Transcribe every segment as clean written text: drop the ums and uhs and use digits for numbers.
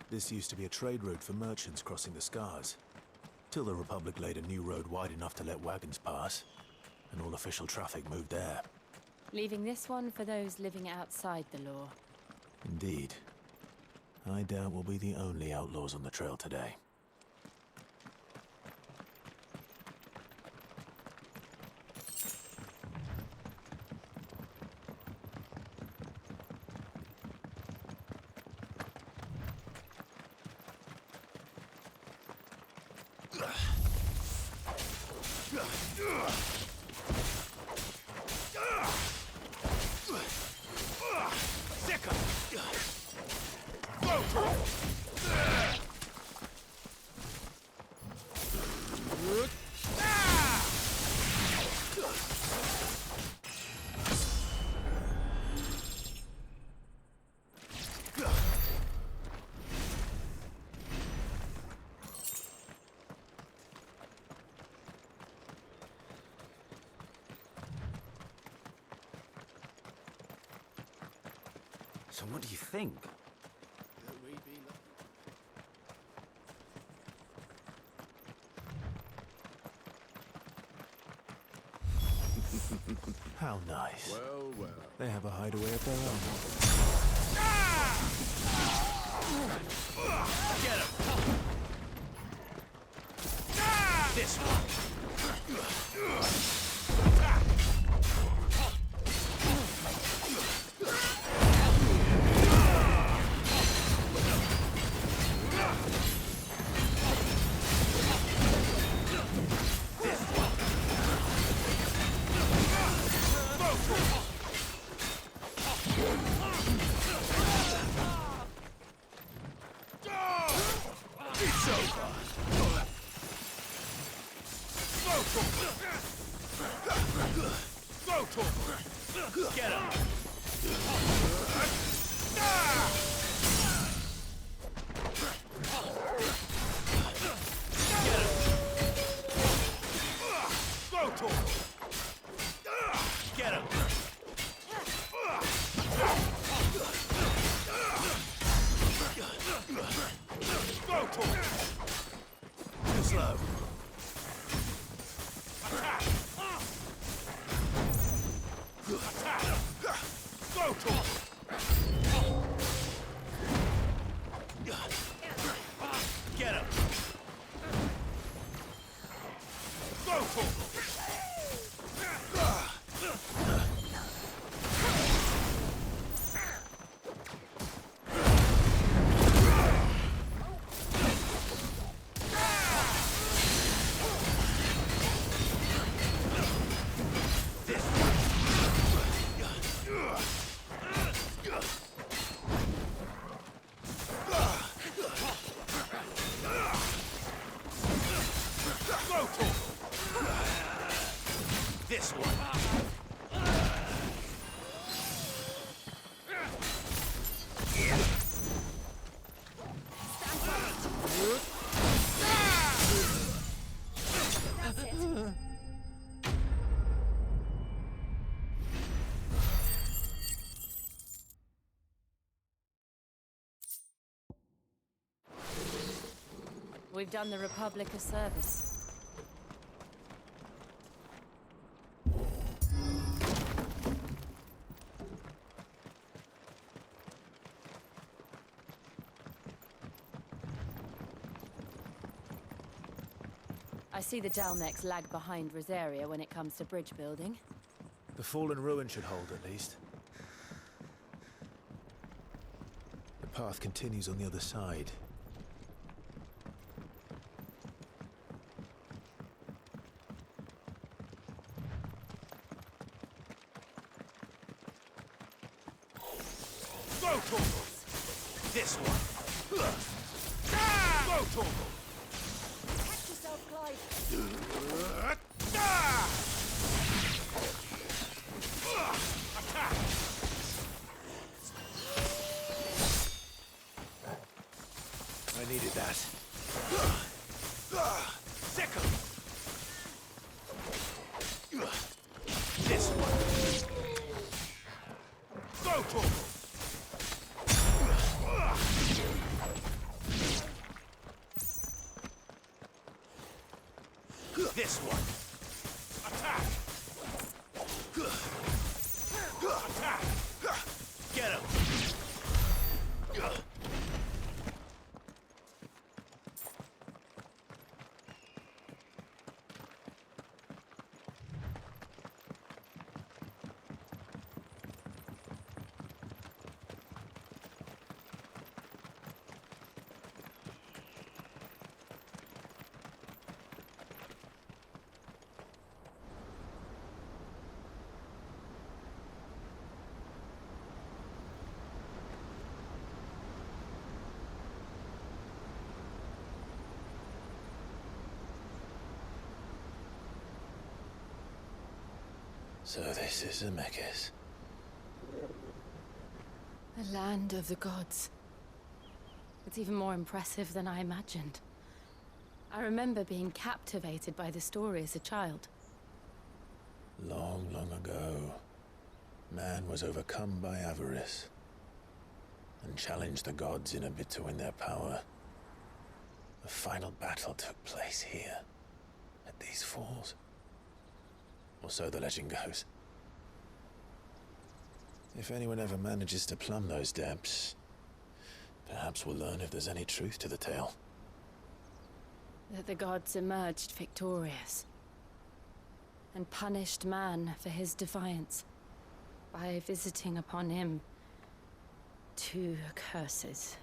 This used to be a trade route for merchants crossing the Scars. Till the Republic laid a new road wide enough to let wagons pass, and all official traffic moved there. Leaving this one for those living outside the law. Indeed. I doubt we'll be the only outlaws on the trail today. So what do you think? How nice. Well, well. They have a hideaway of their own. Get him! This one! Get him! Get him! Too slow. Get him! This one. That's it. We've done the Republic a service. I see the Dalnecs lag behind Rosaria when it comes to bridge building. The fallen ruin should hold, at least. The path continues on the other side. This one. Catch yourself, Clive. I needed that. Second. This one. This one. Attack! Attack! Get him! So this is Zemeckis. The land of the gods. It's even more impressive than I imagined. I remember being captivated by the story as a child. Long, long ago, man was overcome by avarice and challenged the gods in a bid to win their power. The final battle took place here, at these falls. Or so the legend goes. If anyone ever manages to plumb those depths, perhaps we'll learn if there's any truth to the tale. That the gods emerged victorious and punished man for his defiance by visiting upon him 2 curses.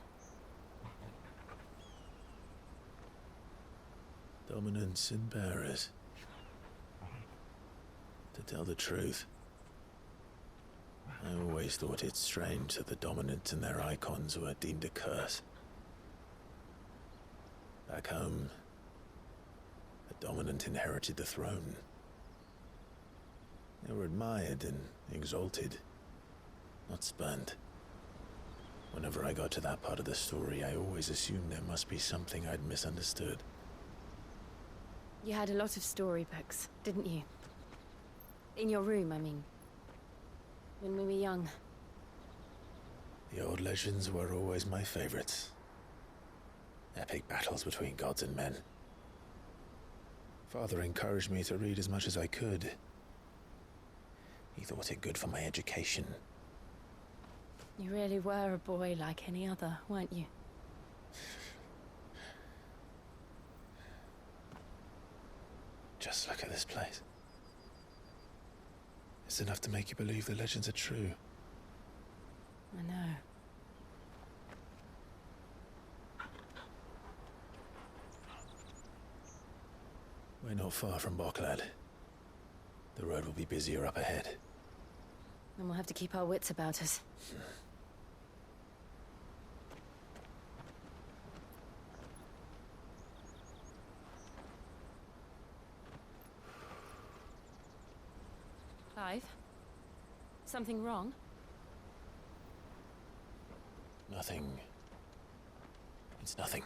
Dominance and bearers. To tell the truth, I always thought it strange that the dominant and their icons were deemed a curse. Back home, the dominant inherited the throne. They were admired and exalted, not spurned. Whenever I got to that part of the story, I always assumed there must be something I'd misunderstood. You had a lot of storybooks, didn't you? In your room, I mean. When we were young. The old legends were always my favorites. Epic battles between gods and men. Father encouraged me to read as much as I could. He thought it good for my education. You really were a boy like any other, weren't you? Just look at this place. It's enough to make you believe the legends are true. I know. We're not far from Boklad. The road will be busier up ahead. And we'll have to keep our wits about us. Clive? Something wrong? Nothing. It's nothing.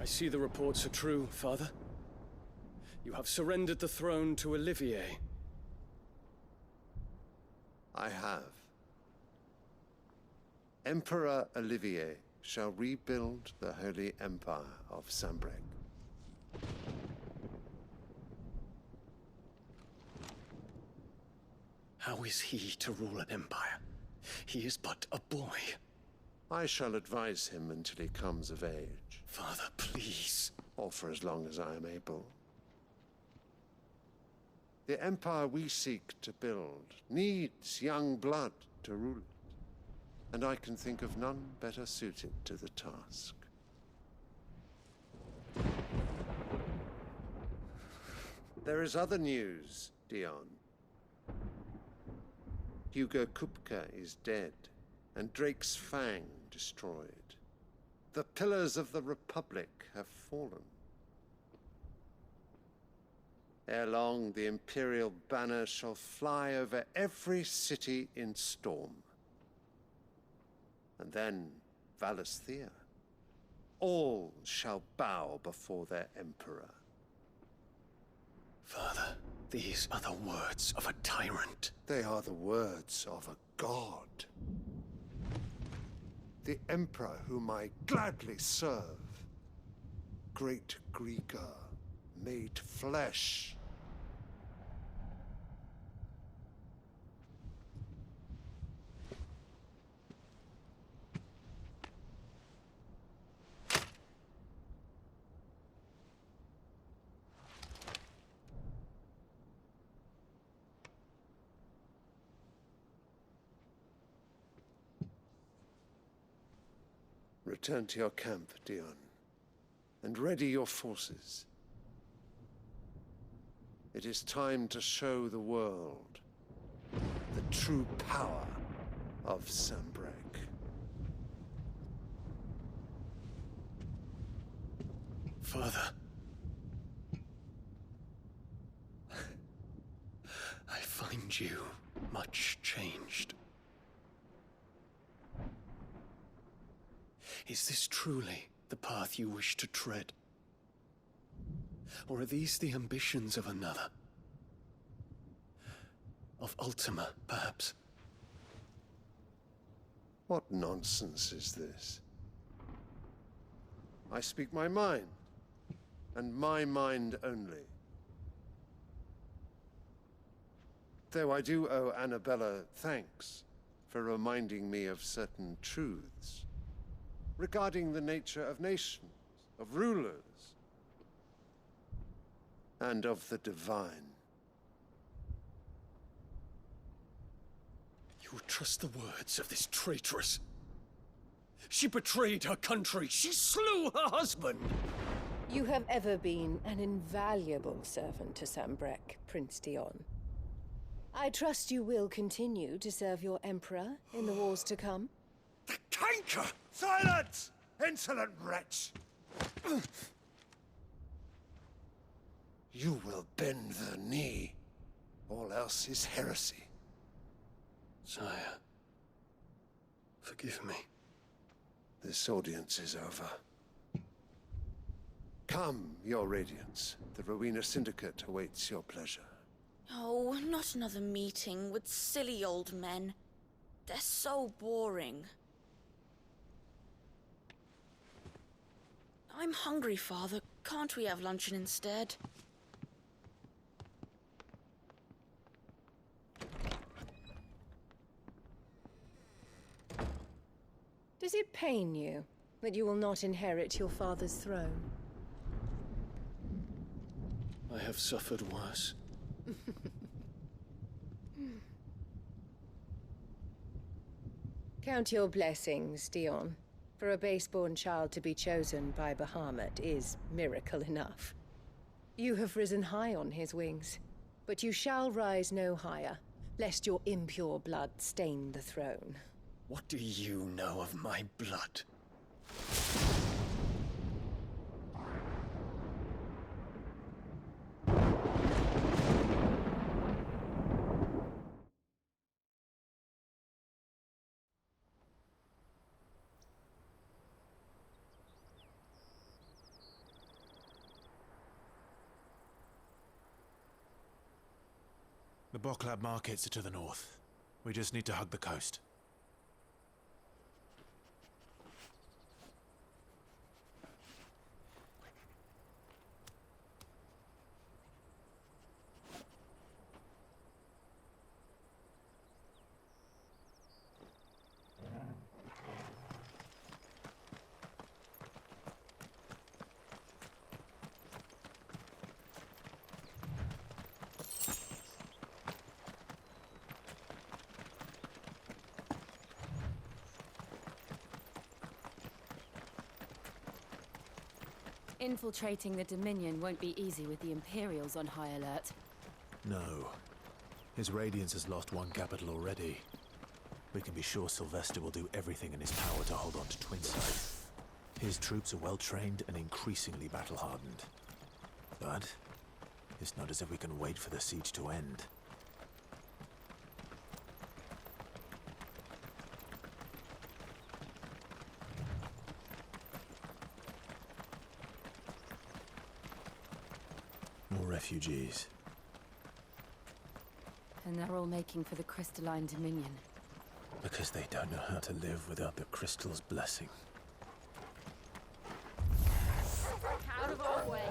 I see the reports are true, Father. You have surrendered the throne to Olivier. I have. Emperor Olivier shall rebuild the Holy Empire of Sanbreque. How is he to rule an empire? He is but a boy. I shall advise him until he comes of age, Father, please. or for as long as I am able. The empire we seek to build needs young blood to rule it, and I can think of none better suited to the task. There is other news, Dion. Hugo Kupka is dead, and Drake's Fang destroyed. The pillars of the Republic have fallen. Ere long, the Imperial banner shall fly over every city in Storm. and then Valisthea. All shall bow before their emperor. Father, these are the words of a tyrant. They are the words of a god. The emperor whom I gladly serve. Great Greeker, made flesh. Return to your camp, Dion, and ready your forces. It is time to show the world the true power of Sanbreque. Father. I find you much changed. Is this truly the path you wish to tread? Or are these the ambitions of another? Of Ultima, perhaps? What nonsense is this? I speak my mind, and my mind only. Though I do owe Annabella thanks for reminding me of certain truths regarding the nature of nations, of rulers, and of the divine. You would trust the words of this traitress? She betrayed her country. She slew her husband. You have ever been an invaluable servant to Sanbreque, Prince Dion. I trust you will continue to serve your Emperor in the wars to come. The canker! Silence! Insolent wretch! You will bend the knee. All else is heresy. Sire, forgive me. This audience is over. Come, your Radiance. The Rowena Syndicate awaits your pleasure. Oh, not another meeting with silly old men. They're so boring. I'm hungry, Father. Can't we have luncheon instead? Does it pain you that you will not inherit your father's throne? I have suffered worse. Count your blessings, Dion. For a base-born child to be chosen by Bahamut is miracle enough. You have risen high on his wings, but you shall rise no higher, lest your impure blood stain the throne. What do you know of my blood? The Boklab markets are to the north. We just need to hug the coast. Infiltrating the Dominion won't be easy with the Imperials on high alert. No. His Radiance has lost one capital already. We can be sure Sylvester will do everything in his power to hold on to Twinside. His troops are well-trained and increasingly battle-hardened. But it's not as if we can wait for the siege to end. refugees. And they're all making for the crystalline dominion. Because they don't know how to live without the crystal's blessing. Out of our way!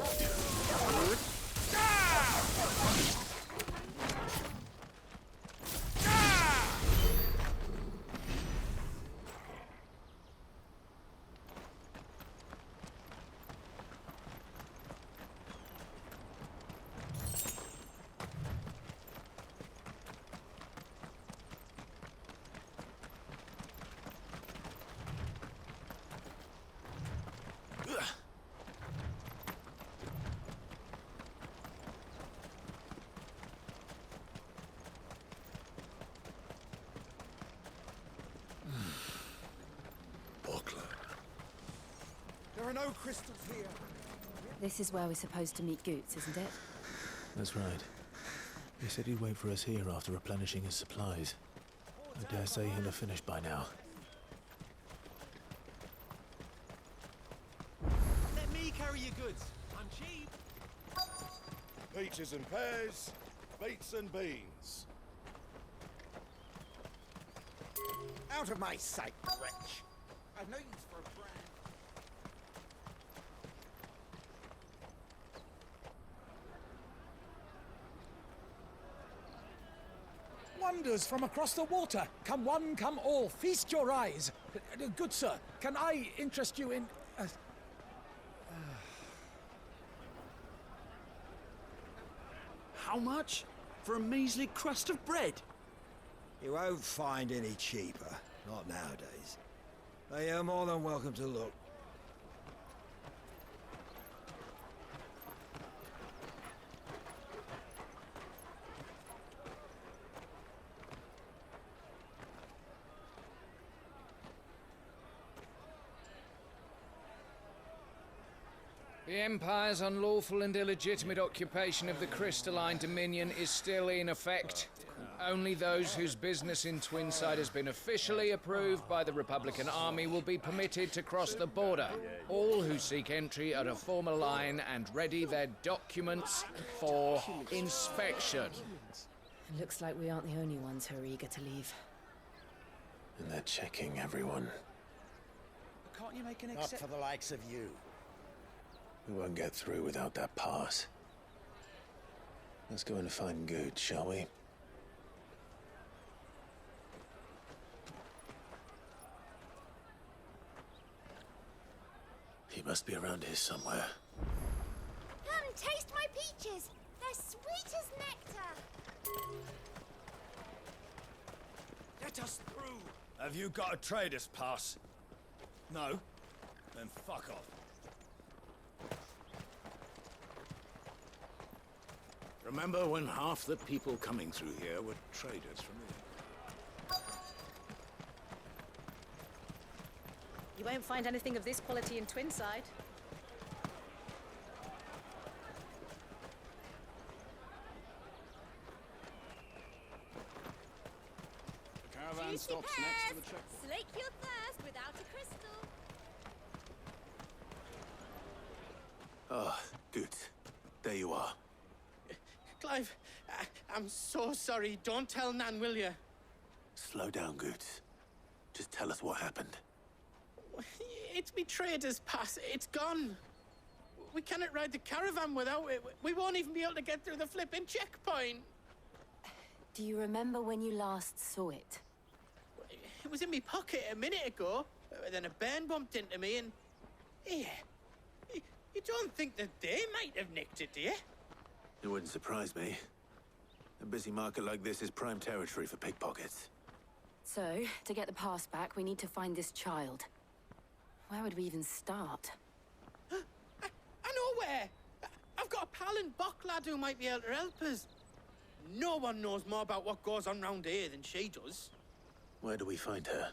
There are no crystals here. This is where we're supposed to meet Goots, isn't it? That's right. He said he'd wait for us here after replenishing his supplies. I dare say he'll have finished by now. Let me carry your goods. I'm cheap. Peaches and pears, beets and beans. Out of my sight, wretch. I've no use for a brand. Wonders from across the water. Come one, come all. Feast your eyes. Good sir, can I interest you in... How much? For a measly crust of bread? You won't find any cheaper. Not nowadays. But you're more than welcome to look. The Empire's unlawful and illegitimate occupation of the crystalline dominion is still in effect. Only those whose business in Twinside has been officially approved by the Republican Army will be permitted to cross the border. All who seek entry are to form a line and ready their documents for inspection. It looks like we aren't the only ones who are eager to leave. And they're checking everyone. Can't you make an Not for the likes of you. We won't get through without that pass. Let's go and find Good, shall we? He must be around here somewhere. Come, taste my peaches! They're sweet as nectar! Let us through! Have you got a trader's pass? No? Then fuck off. Remember when half the people coming through here were traders from here? You won't find anything of this quality in Twinside. The caravan Juicy stops next to the pears! checkpoint. Slake your thirst without a crystal. Ah, Good. There you are. Clive, I'm so sorry. Don't tell Nan, will you? Slow down, Good. Just tell us what happened. It's me trader's pass. It's gone. We cannot ride the caravan without it. We won't even be able to get through the flipping checkpoint. Do you remember when you last saw it? It was in my pocket a minute ago. Then a bairn bumped into me and... Yeah. You don't think that they might have nicked it, do you? It wouldn't surprise me. A busy market like this is prime territory for pickpockets. So, to get the pass back, we need to find this child. Where would we even start? I know where! I've got a pal in Bock lad who might be able to help us. No one knows more about what goes on round here than she does. Where do we find her?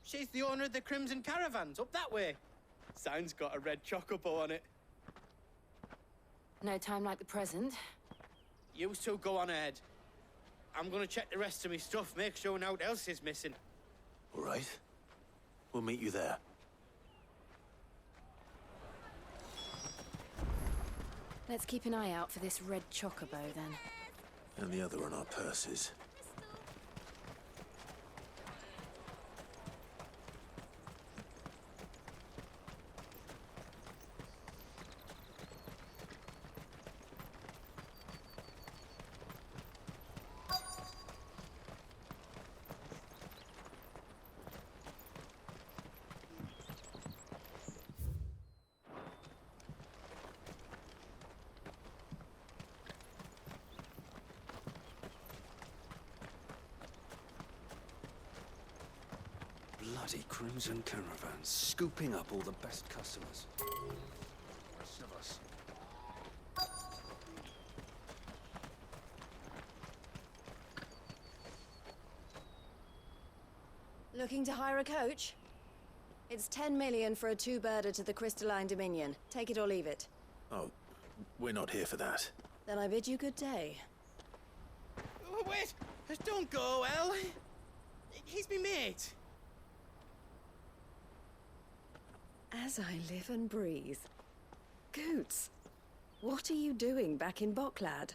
She's the owner of the Crimson Caravans, up that way. Sign's got a red chocobo on it. No time like the present. You two go on ahead. I'm gonna check the rest of my stuff, make sure nothing else is missing. All right. We'll meet you there. Let's keep an eye out for this red chocobo, then. And the other on our purses. Bloody Crimson Caravans, scooping up all the best customers. Rest of us. Looking to hire a coach? It's 10 million for a two-birder to the Crystalline Dominion. Take it or leave it. Oh, we're not here for that. Then I bid you good day. Oh, wait! Don't go, El. He's me mate. As I live and breathe. Goots, what are you doing back in Bocklad?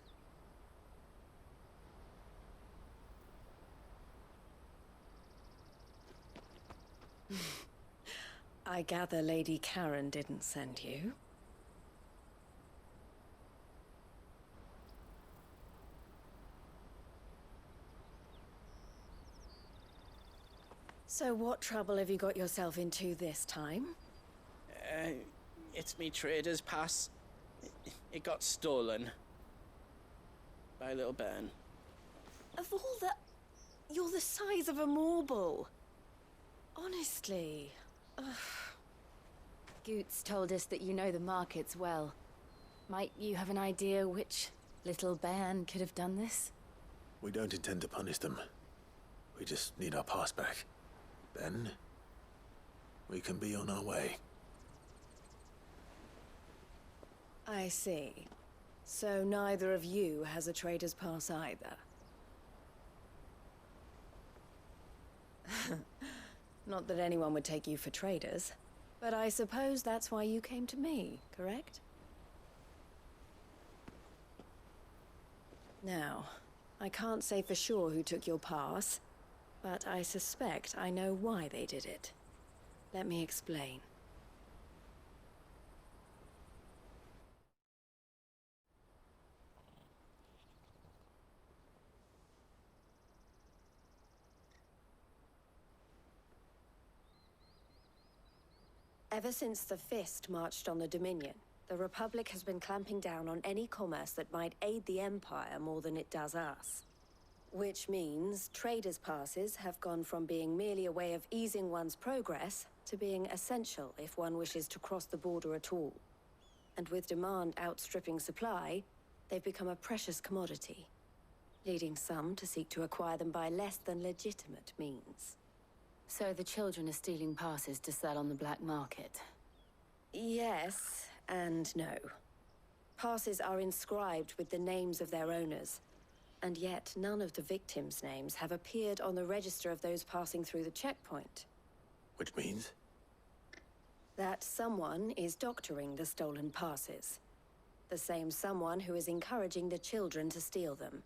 I gather Lady Karen didn't send you. So what trouble have you got yourself into this time? It's me trader's pass. It got stolen. By a little bairn. Of all the... You're the size of a marble. Honestly. Ugh. Goots told us that you know the markets well. Might you have an idea which little bairn could have done this? We don't intend to punish them. We just need our pass back. Then, we can be on our way. I see. So neither of you has a trader's pass either. Not that anyone would take you for traders, but I suppose that's why you came to me, correct? Now, I can't say for sure who took your pass, but I suspect I know why they did it. Let me explain. Ever since the Fist marched on the Dominion, the Republic has been clamping down on any commerce that might aid the Empire more than it does us. Which means traders' passes have gone from being merely a way of easing one's progress to being essential if one wishes to cross the border at all. And with demand outstripping supply, they've become a precious commodity, leading some to seek to acquire them by less than legitimate means. So the children are stealing passes to sell on the black market? Yes, and no. Passes are inscribed with the names of their owners, and yet none of the victims' names have appeared on the register of those passing through the checkpoint. Which means? That someone is doctoring the stolen passes. The same someone who is encouraging the children to steal them.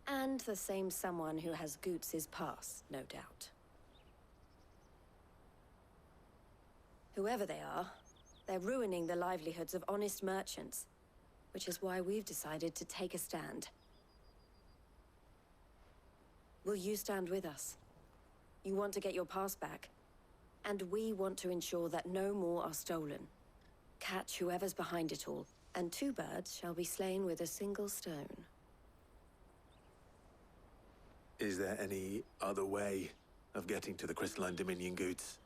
And the same someone who has Goots' pass, no doubt. Whoever they are, they're ruining the livelihoods of honest merchants, which is why we've decided to take a stand. Will you stand with us? You want to get your pass back, and we want to ensure that no more are stolen. Catch whoever's behind it all, and two birds shall be slain with a single stone. Is there any other way of getting to the Crystalline Dominion, Goots?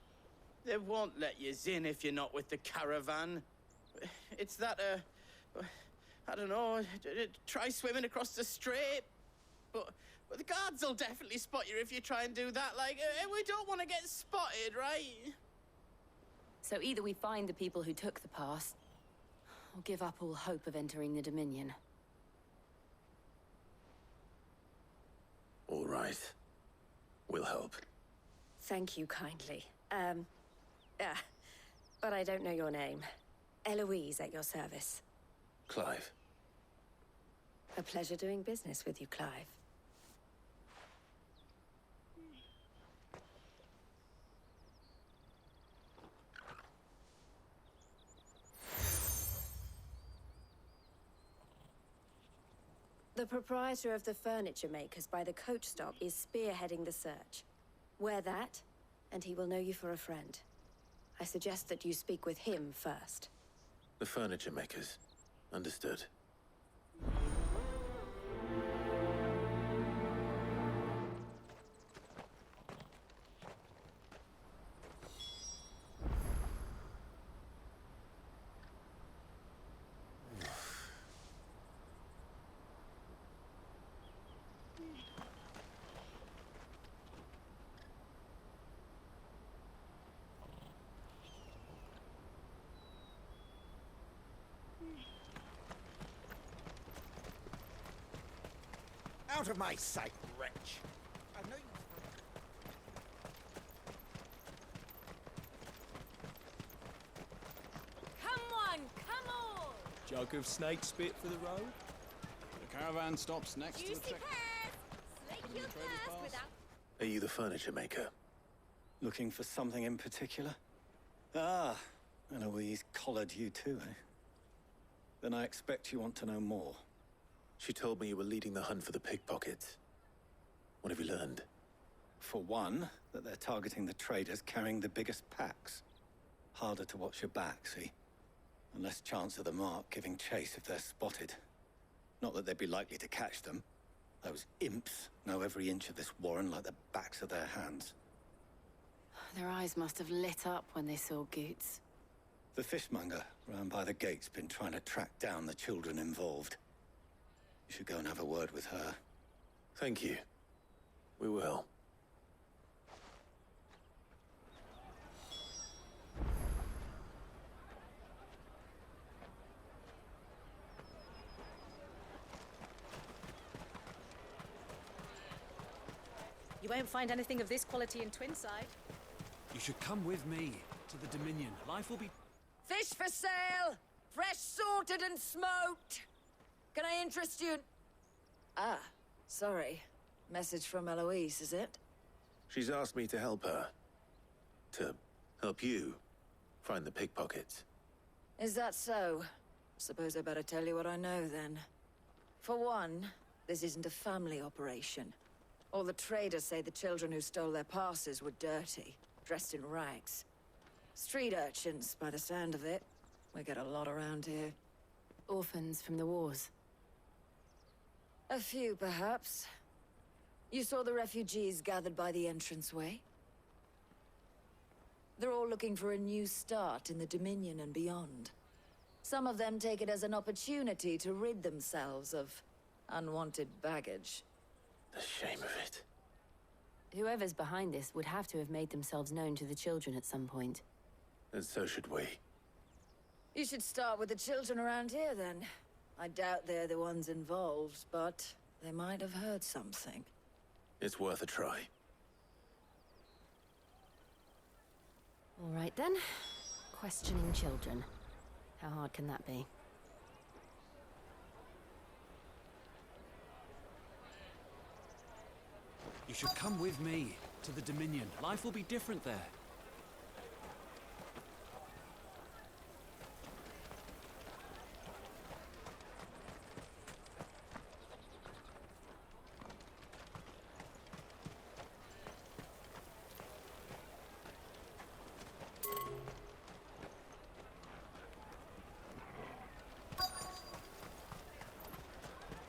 They won't let you in if you're not with the caravan. It's that, I don't know, try swimming across the strait. But the guards will definitely spot you if you try and do that. Like, we don't want to get spotted, right? So either we find the people who took the pass, or give up all hope of entering the Dominion. All right. We'll help. Thank you kindly. But I don't know your name. Eloise at your service. Clive. A pleasure doing business with you, Clive. The proprietor of the furniture makers by the coach stop is spearheading the search. Wear that, and he will know you for a friend. I suggest that you speak with him first. The furniture makers. Understood. Out of my sight, wretch! I know you... Come on, come on! Jug of snake spit for the road? The caravan stops next to Juicy the check. pears! Slake your thirst without... Are you the furniture maker? Looking for something in particular? Ah, Eloise collared you too, eh? Then I expect you want to know more. She told me you were leading the hunt for the pickpockets. What have you learned? For one, that they're targeting the traders carrying the biggest packs. Harder to watch your back, see? And less chance of the mark giving chase if they're spotted. Not that they'd be likely to catch them. Those imps know every inch of this warren like the backs of their hands. Their eyes must have lit up when they saw Goots. The fishmonger round by the gate's been trying to track down the children involved. You should go and have a word with her. Thank you. We will. You won't find anything of this quality in Twinside. You should come with me to the Dominion. Life will be... Fish for sale! Fresh sorted and smoked! Can I interest you in... Ah, sorry. Message from Eloise, is it? She's asked me to help her. To help you find the pickpockets. Is that so? Suppose I better tell you what I know, then. For one, this isn't a family operation. All the traders say the children who stole their passes were dirty, dressed in rags. Street urchins, by the sound of it. We get a lot around here. Orphans from the wars. A few, perhaps. You saw the refugees gathered by the entranceway? They're all looking for a new start in the Dominion and beyond. Some of them take it as an opportunity to rid themselves of unwanted baggage. The shame of it. Whoever's behind this would have to have made themselves known to the children at some point. And so should we. You should start with the children around here, then. I doubt they're the ones involved, but they might have heard something. It's worth a try. All right, then. Questioning children. How hard can that be? You should come with me to the Dominion. Life will be different there.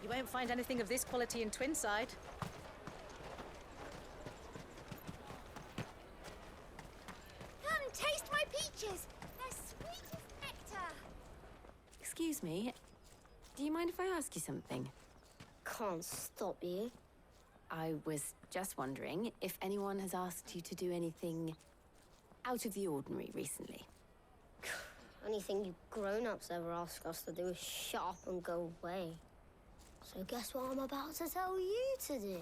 You won't find anything of this quality in Twinside. Come taste my peaches! They're sweet as nectar! Excuse me. Do you mind if I ask you something? Can't stop you. I was just wondering if anyone has asked you to do anything out of the ordinary recently. Anything you grown-ups ever ask us to do is shut up and go away. So guess what I'm about to tell you to do?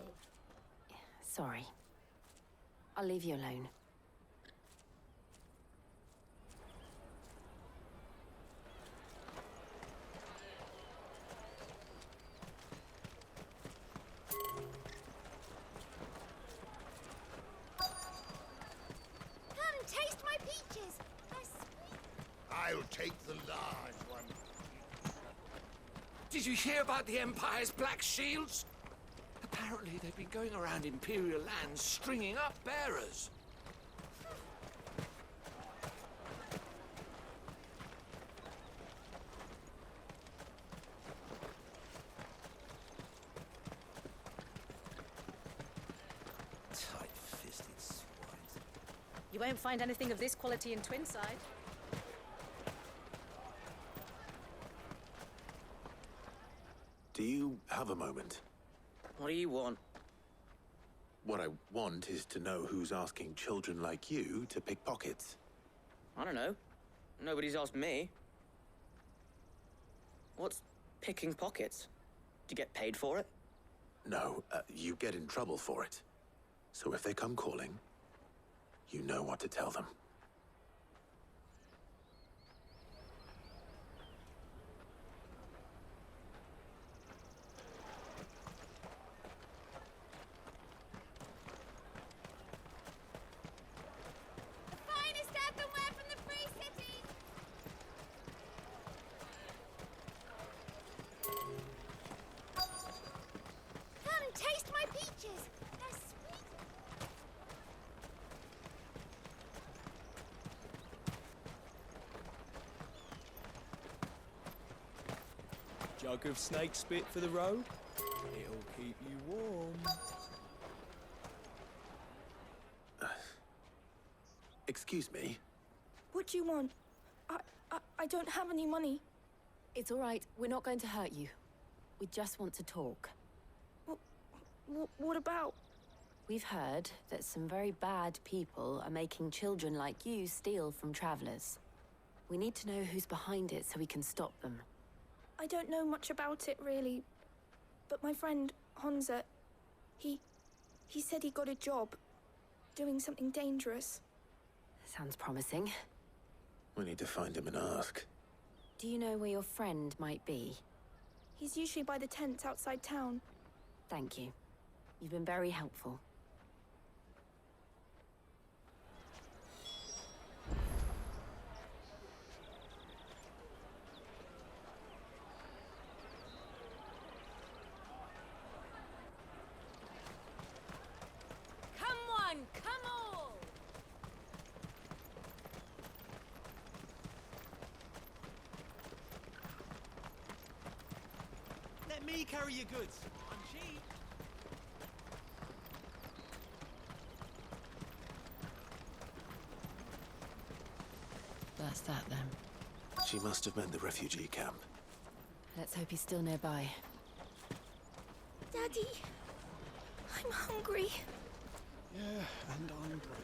Sorry. I'll leave you alone. peaches. They're sweet. I'll take the large one. Did you hear about the Empire's Black Shields? Apparently they've been going around Imperial lands stringing up bearers. Tight-fisted swines. You won't find anything of this quality in Twinside. Do you have a moment? What do you want? What I want is to know who's asking children like you to pick pockets. I don't know. Nobody's asked me. What's picking pockets? Do you get paid for it? No, you get in trouble for it. So if they come calling, you know what to tell them. Finest earthenware from the Free Cities! Come, taste my peaches! They're sweet! Jug of snake spit for the road? It'll keep you warm. Excuse me? What do you want? I don't have any money. It's all right. We're not going to hurt you. We just want to talk. What about? We've heard that some very bad people are making children like you steal from travelers. We need to know who's behind it so we can stop them. I don't know much about it, really. But my friend, Honza, he said he got a job doing something dangerous. Sounds promising. We need to find him and ask. Do you know where your friend might be? He's usually by the tents outside town. Thank you. You've been very helpful. Come one, come all! Let me carry your goods. I'm cheap. That's that then. She must have meant the refugee camp. Let's hope he's still nearby. Daddy, I'm hungry. Yeah, and I'm broke.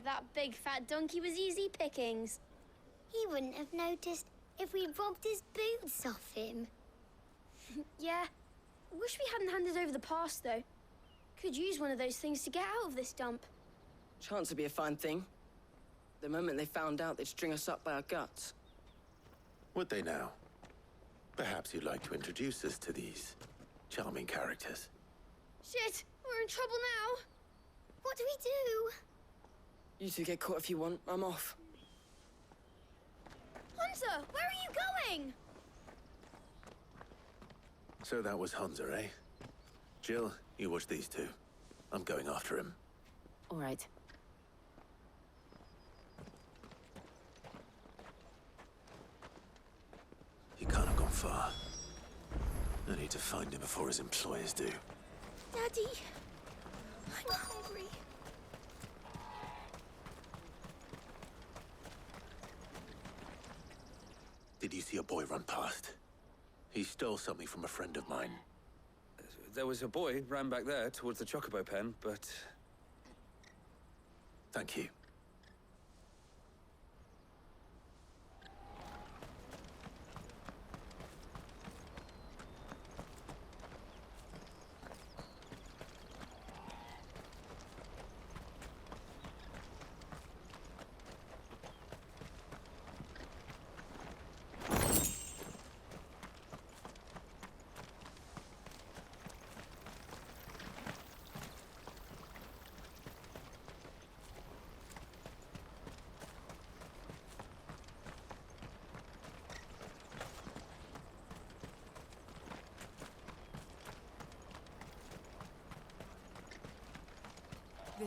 That big fat donkey was easy pickings. He wouldn't have noticed if we robbed his boots off him. Yeah. Wish we hadn't handed over the pass, though. Could use one of those things to get out of this dump. Chance would be a fine thing. The moment they found out, they'd string us up by our guts. Would they now? Perhaps you'd like to introduce us to these charming characters. Shit, we're in trouble now. What do we do? You two get caught if you want. I'm off. Hunter, where are you going? So that was Hunter, eh? Jill, you watch these two. I'm going after him. All right. He can't have gone far. I need to find him before his employers do. Daddy, I'm hungry. Did you see a boy run past? He stole something from a friend of mine. There was a boy ran back there towards the Chocobo pen, but... Thank you.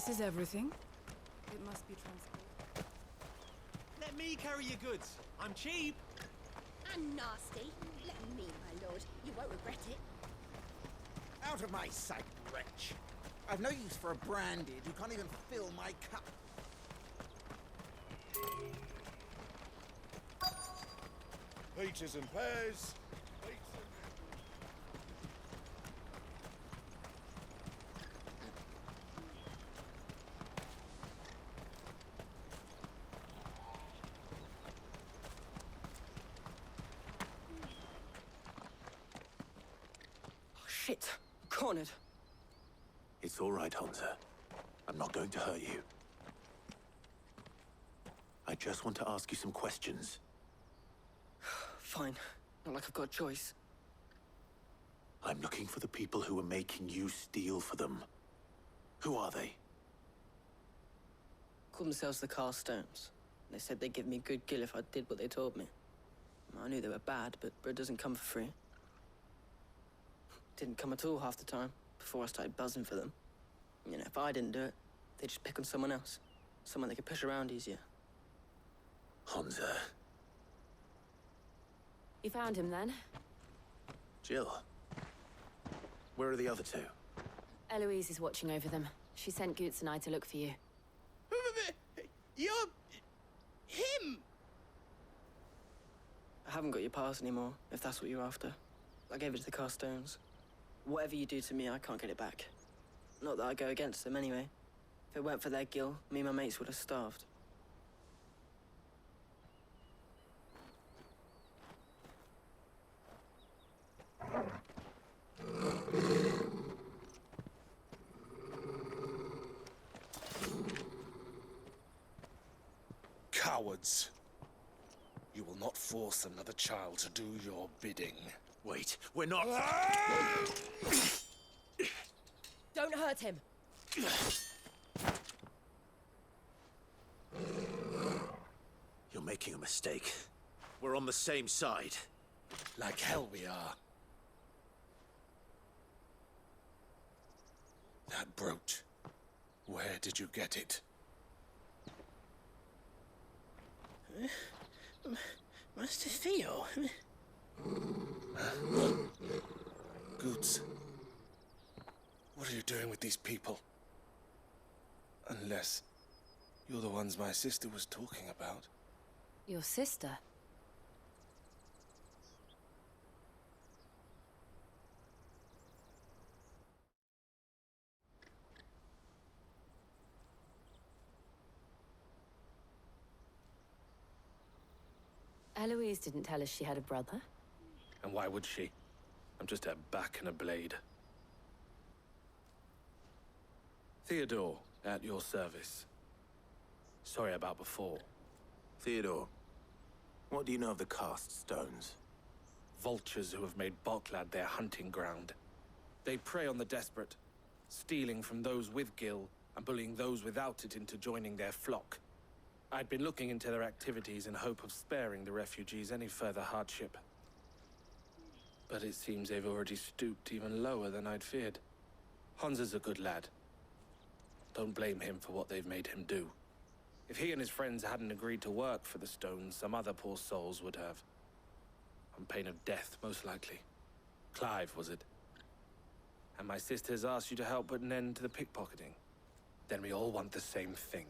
This is everything. It must be transported. Let me carry your goods. I'm cheap. And nasty. Let me, my lord. You won't regret it. Out of my sight, wretch. I've no use for a branded who can't even fill my cup. Peaches and pears. Shit. Cornered. It's all right, Hansa. I'm not going to hurt you. I just want to ask you some questions. Fine. Not like I've got a choice. I'm looking for the people who are making you steal for them. Who are they? Called themselves the Carstones. They said they'd give me good gill if I did what they told me. I knew they were bad, but bread doesn't come for free. Didn't come at all half the time, before I started buzzing for them. You know, if I didn't do it, they'd just pick on someone else. Someone they could push around easier. Hansa. You found him then? Jill. Where are the other two? Eloise is watching over them. She sent Goots and I to look for you. You're... him! I haven't got your pass anymore, if that's what you're after. I gave it to the Carstones. Whatever you do to me, I can't get it back. Not that I go against them anyway. If it weren't for their gill, me and my mates would have starved. Cowards. You will not force another child to do your bidding. Wait, we're not... Don't hurt him. You're making a mistake. We're on the same side. Like hell we are. That brooch. Where did you get it? Master Theo? Goots. What are you doing with these people? Unless you're the ones my sister was talking about. Your sister? Eloise didn't tell us she had a brother. And why would she? I'm just her back and a blade. Theodore, at your service. Sorry about before. Theodore, what do you know of the Cast Stones? Vultures who have made Boklad their hunting ground. They prey on the desperate, stealing from those with gil and bullying those without it into joining their flock. I'd been looking into their activities in hope of sparing the refugees any further hardship. But it seems they've already stooped even lower than I'd feared. Hansa's a good lad. Don't blame him for what they've made him do. If he and his friends hadn't agreed to work for the Stones, some other poor souls would have. On pain of death, most likely. Clive, was it? And my sisters asked you to help put an end to the pickpocketing. Then we all want the same thing.